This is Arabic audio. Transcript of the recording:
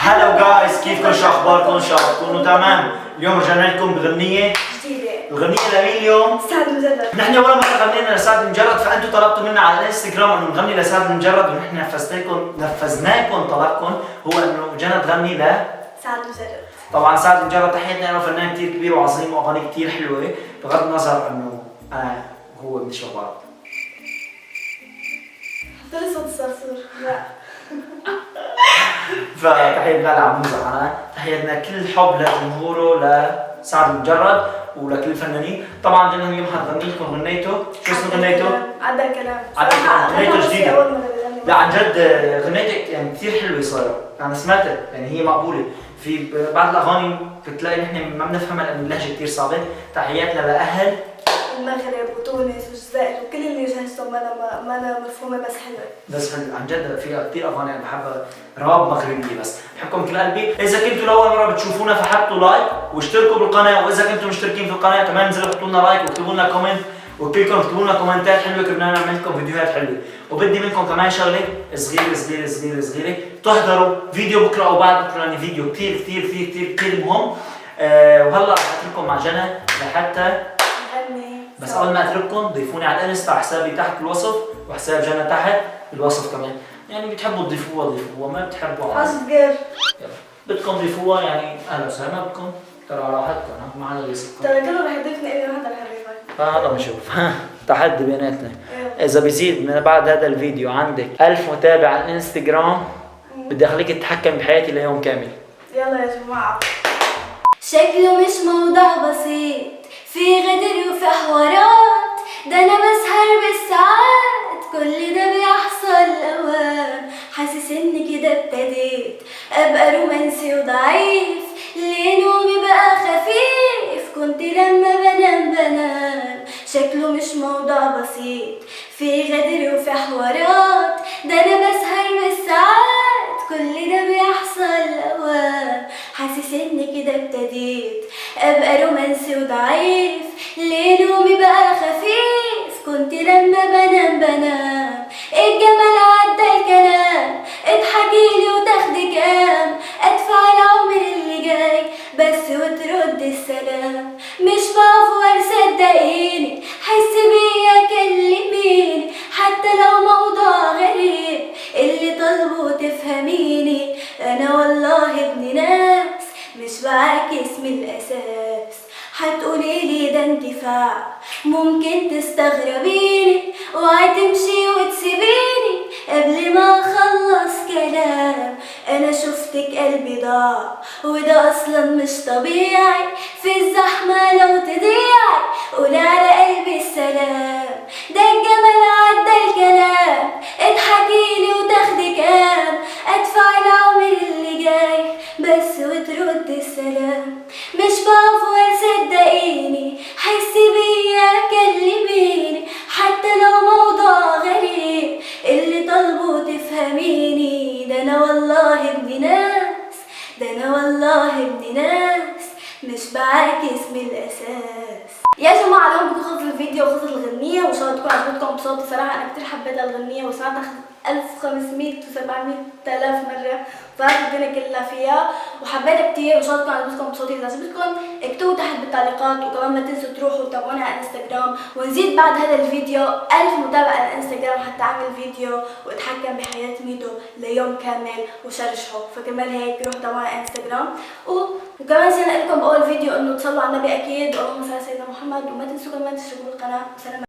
هلو جايز، كيفكم؟ شو اخباركم؟ ان شاء الله تكونوا تمام. اليوم رجعنا لكم بغنية جديدة. الغنية لمين اليوم؟ لسعد المجرد. نحن اول مرة غنينا لسعد المجرد، فانتم طلبتوا منا على الانستغرام انه نغني لسعد المجرد، ونحن نفذناكم طلبكم، هو انه جينا تغني سعد المجرد. طبعا سعد المجرد تحياتنا له، فنان كثير كبير وعظيم واغاني كثير حلوة، بغض النظر انه هو بنشبه بعض. حط لي صوت الصرصور. لا. فتحياتنا لعموزة معنا، تحياتنا كل الحب لجمهوره لسعد المجرد ولكل الفنانين. طبعا جينا اليوم حنغني لكم غنيته. شو اسم غنيته؟ عدى الكلام. عدى الكلام، غنيته جديدة. لا عن جد غنيتك يعني كثير حلوة صايرة، أنا سمعتها يعني هي مقبولة. في بعض الأغاني بتلاقي نحن ما بنفهمها لأن اللهجة كثير صعبة. تحياتنا لأهل المغرب وتونس والجزائر وكل اللي جهزتهم ما أنا مفهومة بس حلوة. بس حلوة عن جد، فيها كثير أغاني أنا بحبها، راب مغربية. بس بحبكم كل قلبي. إذا كنتوا لأول مرة بتشوفونا فحطوا لايك واشتركوا بالقناة، وإذا كنتوا مشتركين في القناة كمان انزلوا حطوا لنا لايك واكتبوا لنا كومنت، وكلكم اكتبوا لنا كومنتات حلوة كرمال نعمل لكم فيديوهات حلوة. وبدي منكم كمان شغلة صغيرة تحضروا فيديو بكرة أو بعد بكرة، لأن فيديو كثير مهم. وهلا رح اترككم مع جنى لحتى بس قبل ما اترككم ضيفوني على الانستا، حسابي تحت بالوصف وحساب جنى تحت بالوصف كمان. يعني بتحبوا تضيفوها ما بتحبوا اصبر يلا بدكم تضيفوها، يعني اهلا وسهلا. ما بدكم ترى على راحتكم، ما حدا بيسكتكم. ترى كله رح يضيفني الي وحدا رح يضيفك. هذا بنشوف. تحدي بيناتنا. اذا بيزيد من بعد هذا الفيديو عندك 1000 متابع على الانستغرام بدي اخليك تتحكم بحياتي ليوم كامل. يلا يا جماعه. شكله مش موضوع بسيط، في غدر وفي حوارات، ده انا بسهر بالساعات، كل ده بيحصل اوام، حاسس ان كده ابتديت ابقى رومانسي وضعيف، ليه نومي بقى خفيف، كنت لما بنام شكله مش موضوع بسيط، في غدر وفي حوارات، ده انا بسهر بالساعات، كل ده بيحصل اوام، حاسس ان كده ابتديت ابقى رومانسي وضعيف، ليه نومي بقى خفيف، كنت لما بنام الجمال عدى الكلام، اضحكيلي وتاخدي كام، ادفع العمر اللي جاي بس وترد السلام، مش بعفور صدقيني، حس بيا كلميني، حتى لو موضوع غريب اللي طالبه تفهميني، انا والله ابن ناس مش بعاكس من الاساس، هتقوليلي ده اندفاع ممكن تستغربيني، وهتمشي وتسيبيني قبل ما اخلص كلام، انا شفتك قلبي ضاع وده اصلا مش طبيعي، في الزحمه لو تضيعي قولي على قلبي السلام، ده الجمال عدى الكلام، اضحكيلي وتاخدي كام، ادفع العمر اللي جاي بس وترد السلام، مش بعفور صدقيني، حسي بيا كلميني، حتى لو موضوع غريب اللي طالبه تفهميني، ده انا والله ابن ناس، ده انا والله ابن ناس مش بعاكس من الاساس. يا جماعه اليوم بدي خلص الفيديو وخلص الغنية، وان شاء الله تكون عجبتكم بصوت. الصراحه انا كثير حبيت الغنية وسمعتها 1500 و700 آلاف مرة، وفرحت الدنيا كلها فيها وحبيتها كثير، وان شاء الله تكون عجبتكم بصوتي. اذا عجبتكم اكتبوا تحت بالتعليقات، وكمان ما تنسوا تروحوا تتابعونا على الانستغرام، ونزيد بعد هذا الفيديو 1000 متابع على الانستغرام حتى اعمل فيديو واتحكم بحياة ميدو ليوم كامل وشرشحه، فكرمال هيك روحوا تابعونا على الانستغرام. وكمان نسينا لكم باول فيديو انه تصلوا على النبي اكيد، اللهم صل على سيدنا محمد، وما تنسوا كمان تشتركوا بالقناة. وسلام.